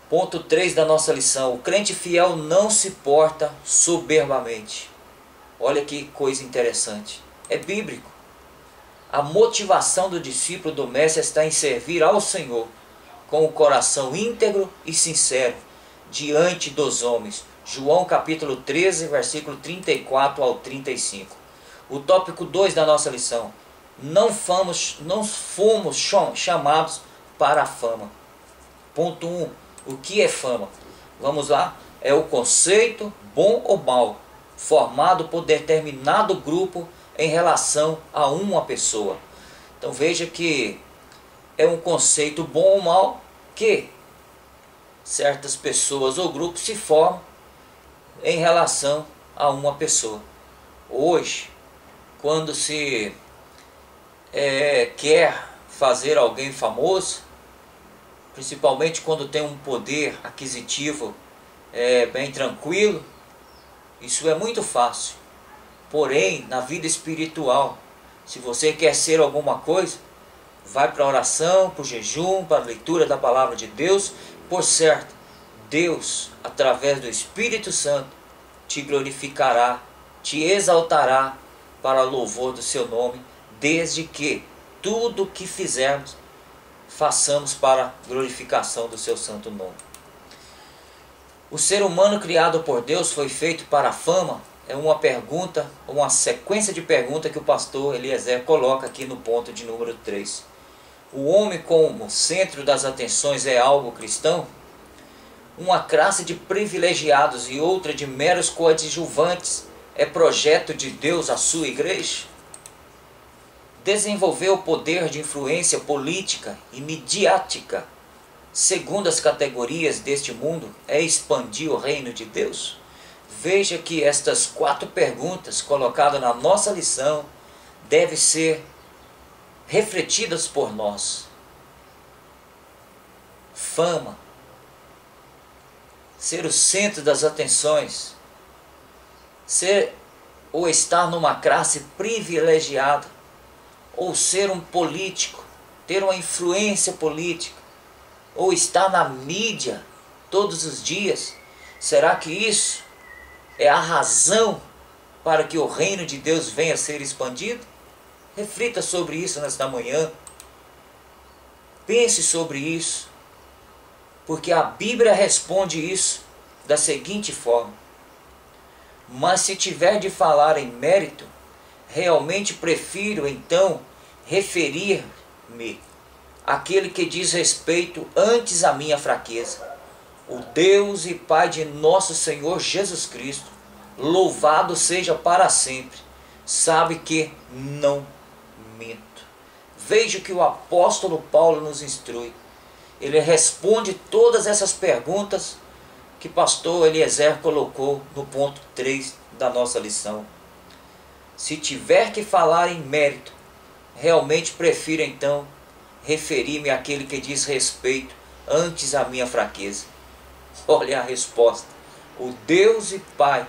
Ponto 3 da nossa lição. O crente fiel não se porta soberbamente. Olha que coisa interessante. É bíblico. A motivação do discípulo do Mestre está em servir ao Senhor com o coração íntegro e sincero diante dos homens. João capítulo 13, versículo 34 ao 35. O tópico 2 da nossa lição. Não fomos chamados para a fama. Ponto 1. O que é fama? Vamos lá. É o conceito, bom ou mal, formado por determinado grupo em relação a uma pessoa. Então veja que é um conceito bom ou mal que certas pessoas ou grupos se formam em relação a uma pessoa. Hoje, quando se quer fazer alguém famoso, principalmente quando tem um poder aquisitivo bem tranquilo, isso é muito fácil. Porém, na vida espiritual, se você quer ser alguma coisa, vai para a oração, para o jejum, para a leitura da palavra de Deus. Por certo, Deus, através do Espírito Santo, te glorificará, te exaltará para louvor do seu nome, desde que tudo o que fizermos, façamos para a glorificação do seu santo nome. O ser humano criado por Deus foi feito para a fama? É uma pergunta, uma sequência de perguntas que o pastor Eliezer coloca aqui no ponto de número 3. O homem como centro das atenções é algo cristão? Uma classe de privilegiados e outra de meros coadjuvantes é projeto de Deus a sua igreja? Desenvolver o poder de influência política e midiática, segundo as categorias deste mundo, é expandir o reino de Deus? Veja que estas 4 perguntas colocadas na nossa lição devem ser refletidas por nós. Fama, ser o centro das atenções, ser ou estar numa classe privilegiada, ou ser um político, ter uma influência política, ou estar na mídia todos os dias. Será que isso é a razão para que o reino de Deus venha a ser expandido? Reflita sobre isso nesta manhã. Pense sobre isso. Porque a Bíblia responde isso da seguinte forma: mas se tiver de falar em mérito, realmente prefiro então referir-me àquele que diz respeito antes à minha fraqueza. O Deus e Pai de nosso Senhor Jesus Cristo, louvado seja para sempre, sabe que não minto. Veja que o apóstolo Paulo nos instrui. Ele responde todas essas perguntas que pastor Eliezer colocou no ponto 3 da nossa lição. Se tiver que falar em mérito, realmente prefiro então referir-me àquele que diz respeito antes à minha fraqueza. Olha a resposta. O Deus e Pai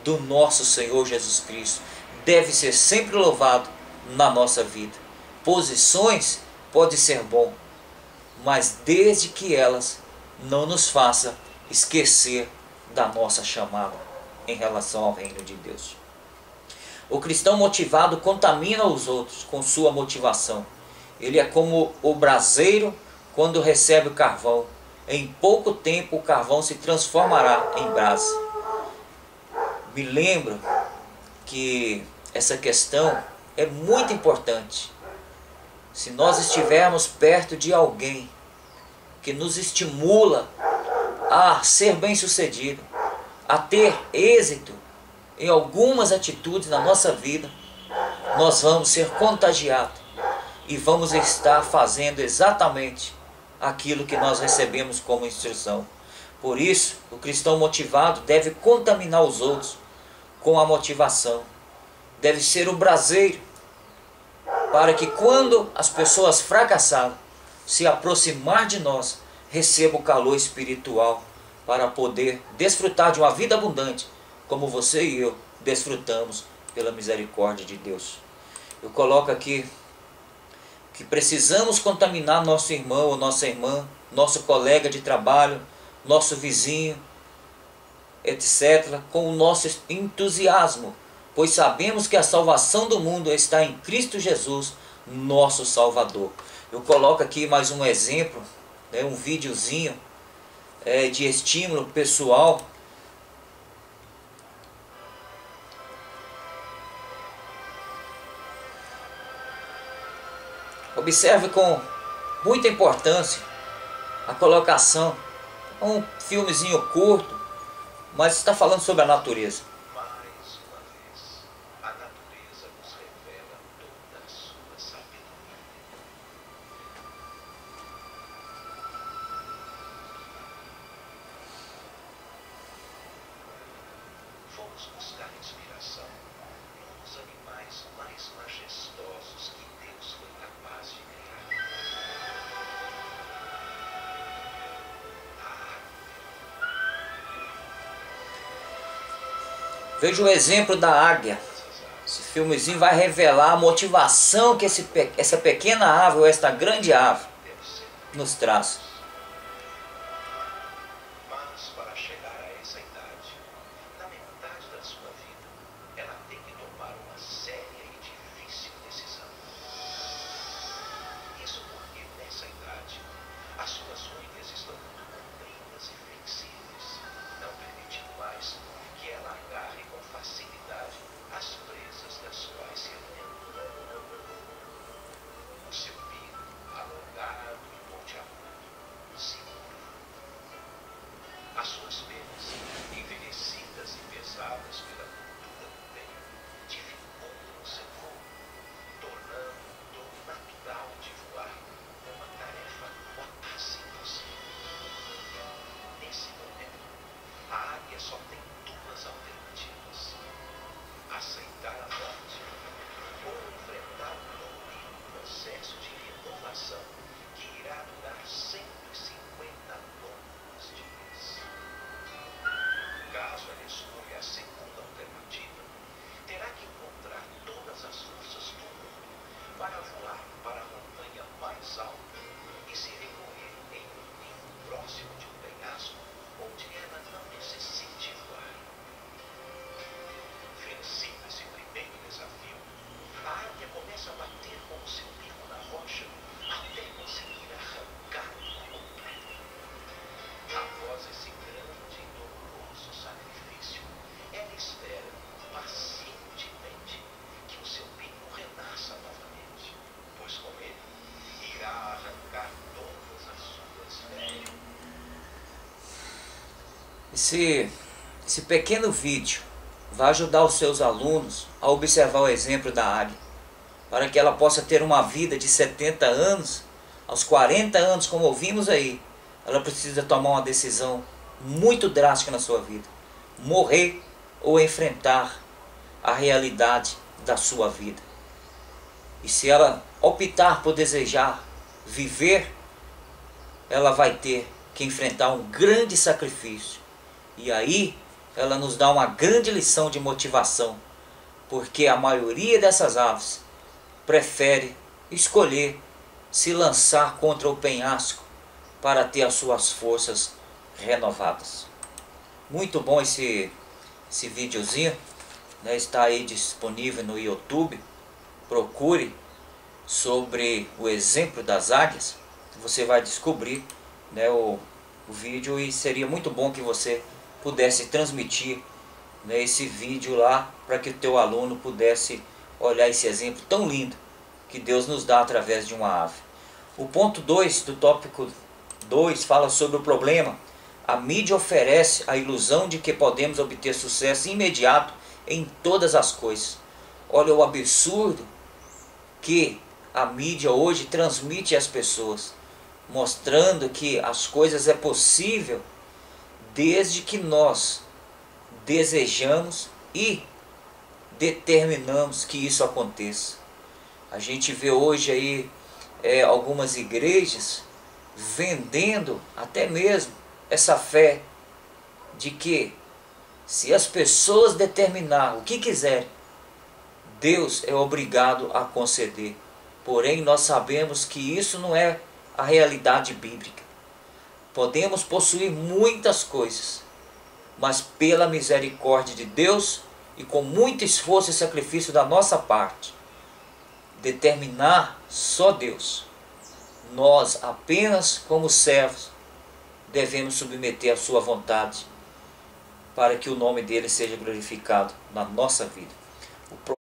do nosso Senhor Jesus Cristo deve ser sempre louvado na nossa vida. Posições pode ser bom, mas desde que elas não nos façam esquecer da nossa chamada em relação ao reino de Deus. O cristão motivado contamina os outros com sua motivação. Ele é como o braseiro quando recebe o carvão. Em pouco tempo o carvão se transformará em brasa. Me lembro que essa questão é muito importante. Se nós estivermos perto de alguém que nos estimula a ser bem-sucedido, a ter êxito em algumas atitudes na nossa vida, nós vamos ser contagiados e vamos estar fazendo exatamente aquilo que nós recebemos como instrução. Por isso, o cristão motivado deve contaminar os outros com a motivação. Deve ser o braseiro, para que quando as pessoas fracassaram se aproximar de nós, receba o calor espiritual para poder desfrutar de uma vida abundante, como você e eu desfrutamos pela misericórdia de Deus. Eu coloco aqui que precisamos contaminar nosso irmão ou nossa irmã, nosso colega de trabalho, nosso vizinho, etc., com o nosso entusiasmo, pois sabemos que a salvação do mundo está em Cristo Jesus, nosso Salvador. Eu coloco aqui mais um exemplo, né, um videozinho de estímulo pessoal. Observe com muita importância a colocação. É um filmezinho curto, mas está falando sobre a natureza. Mais uma vez, a natureza nos revela toda a sua sabedoria. Fomos buscar inspiração nos animais mais majestosos que Deus foi capaz de criar. Veja o exemplo da águia. Esse filmezinho vai revelar a motivação que essa pequena ave ou esta grande ave nos traz. Mas para chegar a essa idade, na metade da sua vida, ela tem que tomar uma séria e difícil decisão. Isso porque nessa idade, as suas unhas estão muito compridas e flexíveis, não permitindo mais que ela agarre com facilidade as presas das quais se alimenta. O seu bico, alongado e pontiagudo, seguro. As suas penas, envelhecidas e pesadas pela cultura do meio, dificultam o seu voo, tornando o dom natural de voar uma tarefa quase impossível. Nesse momento, a águia só tem duas alternativas: aceitar a morte ou enfrentar um dolorido processo de renovação que irá durar 150 longos dias. Caso ela escolha a segunda alternativa, terá que encontrar todas as forças do mundo para voar para a montanha mais alta e se recolher em um ninho próximo de um penhasco onde ela não necessite voar. Vencido esse primeiro desafio, a águia começa a bater com o seu bico na rocha até conseguir arrancar por completo. Após esse grande e doloroso sacrifício, ela espera pacientemente que o seu bico renasça novamente, pois com ele irá arrancar todas as suas velhas. Esse pequeno vídeo vai ajudar os seus alunos a observar o exemplo da águia, para que ela possa ter uma vida de 70 anos, aos 40 anos, como ouvimos aí, ela precisa tomar uma decisão muito drástica na sua vida: morrer ou enfrentar a realidade da sua vida. E se ela optar por desejar viver, ela vai ter que enfrentar um grande sacrifício. E aí ela nos dá uma grande lição de motivação, porque a maioria dessas aves prefere escolher se lançar contra o penhasco para ter as suas forças renovadas. Muito bom esse videozinho, né? Está aí disponível no YouTube. Procure sobre o exemplo das águias, você vai descobrir, né, o vídeo, e seria muito bom que você pudesse transmitir, né, esse vídeo lá para que o teu aluno pudesse olhar esse exemplo tão lindo que Deus nos dá através de uma ave. O ponto 2 do tópico 2 fala sobre o problema. A mídia oferece a ilusão de que podemos obter sucesso imediato em todas as coisas. Olha o absurdo que a mídia hoje transmite às pessoas, mostrando que as coisas é possível desde que nós desejamos e determinamos que isso aconteça. A gente vê hoje aí algumas igrejas vendendo até mesmo essa fé de que se as pessoas determinar o que quiserem, Deus é obrigado a conceder. Porém, nós sabemos que isso não é a realidade bíblica. Podemos possuir muitas coisas, mas pela misericórdia de Deus e com muito esforço e sacrifício da nossa parte, determinar só Deus. Nós apenas como servos devemos submeter a sua vontade para que o nome dele seja glorificado na nossa vida.